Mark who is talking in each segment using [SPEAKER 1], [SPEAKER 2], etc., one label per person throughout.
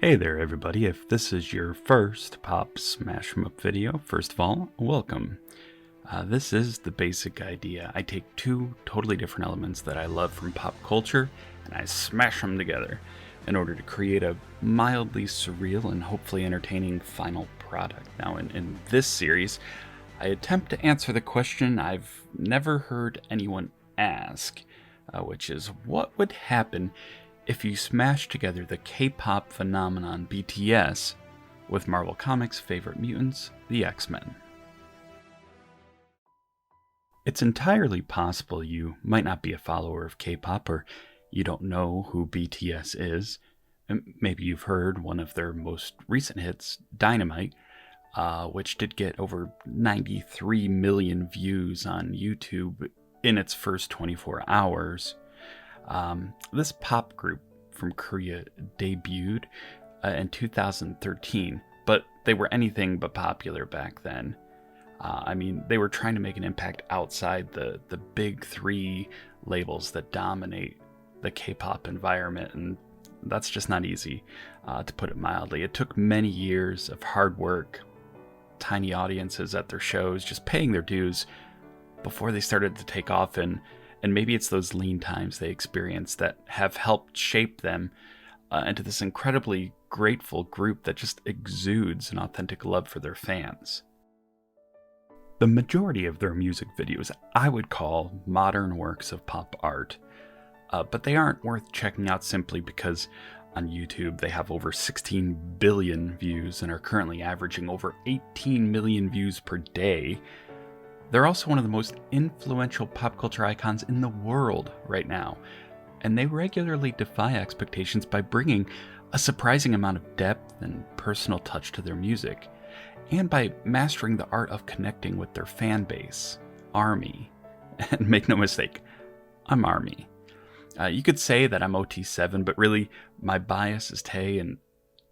[SPEAKER 1] Hey there everybody, if this is your first Pop SmashEmUp video, first of all, welcome. This is the basic idea. I take two totally different elements that I love from pop culture and I smash them together in order to create a mildly surreal and hopefully entertaining final product. Now in this series, I attempt to answer the question I've never heard anyone ask, which is what would happen if you smash together the K-pop phenomenon BTS with Marvel Comics' favorite mutants, the X-Men. It's entirely possible you might not be a follower of K-pop or you don't know who BTS is. Maybe you've heard one of their most recent hits, Dynamite, which did get over 93 million views on YouTube in its first 24 hours. This pop group from Korea debuted in 2013, but they were anything but popular back then. They were trying to make an impact outside the big three labels that dominate the K-pop environment, and that's just not easy, to put it mildly. It took many years of hard work, tiny audiences at their shows, just paying their dues before they started to take off, and maybe it's those lean times they experienced that have helped shape them into this incredibly grateful group that just exudes an authentic love for their fans. The majority of their music videos I would call modern works of pop art, but they aren't worth checking out simply because on YouTube they have over 16 billion views and are currently averaging over 18 million views per day. They're also one of the most influential pop culture icons in the world right now, and they regularly defy expectations by bringing a surprising amount of depth and personal touch to their music, and by mastering the art of connecting with their fan base, ARMY. And make no mistake, I'm ARMY. You could say that I'm OT7, but really, my bias is Tay, and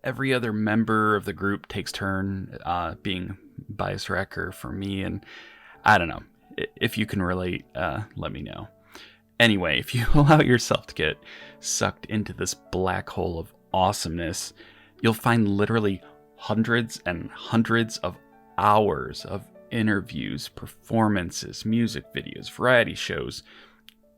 [SPEAKER 1] every other member of the group takes turn being bias wrecker for me, and I don't know. If you can relate, let me know. Anyway, if you allow yourself to get sucked into this black hole of awesomeness, you'll find literally hundreds and hundreds of hours of interviews, performances, music videos, variety shows,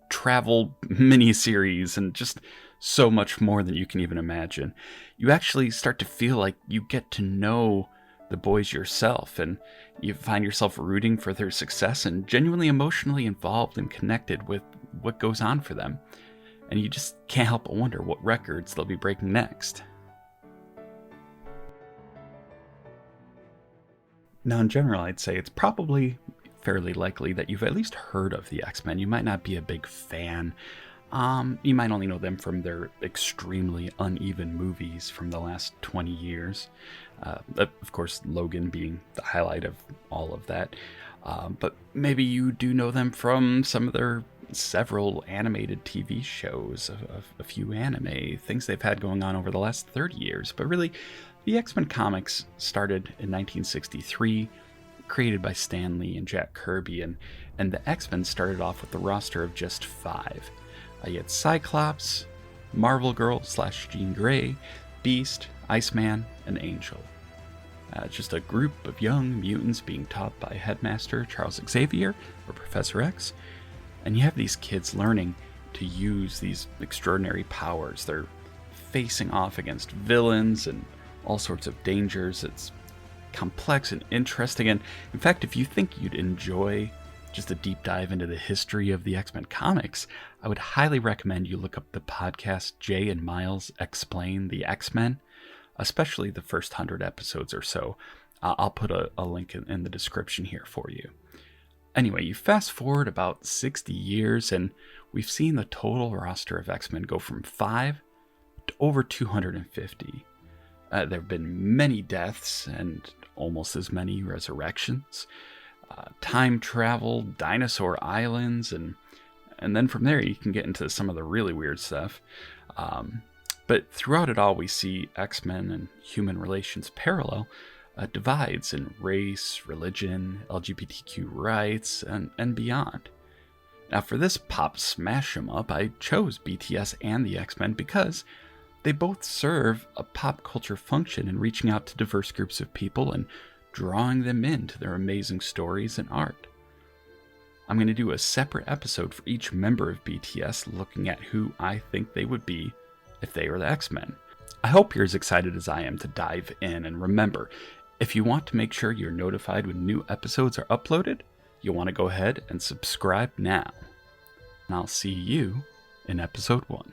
[SPEAKER 1] travel miniseries, and just so much more than you can even imagine. You actually start to feel like you get to know the boys yourself, and you find yourself rooting for their success and genuinely emotionally involved and connected with what goes on for them. And you just can't help but wonder what records they'll be breaking next. Now, in general, I'd say it's probably fairly likely that you've at least heard of the X-Men. You might not be a big fan. You might only know them from their extremely uneven movies from the last 20 years. Of course, Logan being the highlight of all of that. But maybe you do know them from some of their several animated TV shows, a few anime, things they've had going on over the last 30 years. But really, the X-Men comics started in 1963, created by Stan Lee and Jack Kirby, and the X-Men started off with a roster of just 5. You had Cyclops, Marvel Girl / Jean Grey, Beast, Iceman, and Angel. Just a group of young mutants being taught by Headmaster Charles Xavier, or Professor X, and you have these kids learning to use these extraordinary powers. They're facing off against villains and all sorts of dangers. It's complex and interesting, and in fact, if you think you'd enjoy just a deep dive into the history of the X-Men comics, I would highly recommend you look up the podcast Jay and Miles Explain the X-Men, especially the first 100 episodes or so. I'll put a link in the description here for you. Anyway, you fast forward about 60 years, and we've seen the total roster of X-Men go from 5 to over 250. There have been many deaths and almost as many resurrections. Time travel, dinosaur islands, and then from there you can get into some of the really weird stuff. But throughout it all, we see X-Men and human relations parallel divides in race, religion, LGBTQ rights, and beyond. Now for this Pop SmashEmUp, I chose BTS and the X-Men because They both serve a pop culture function in reaching out to diverse groups of people and drawing them into their amazing stories and art. I'm going to do a separate episode for each member of BTS, looking at who I think they would be if they were the X-Men. I hope you're as excited as I am to dive in, and remember, if you want to make sure you're notified when new episodes are uploaded, you'll want to go ahead and subscribe now. And I'll see you in episode 1.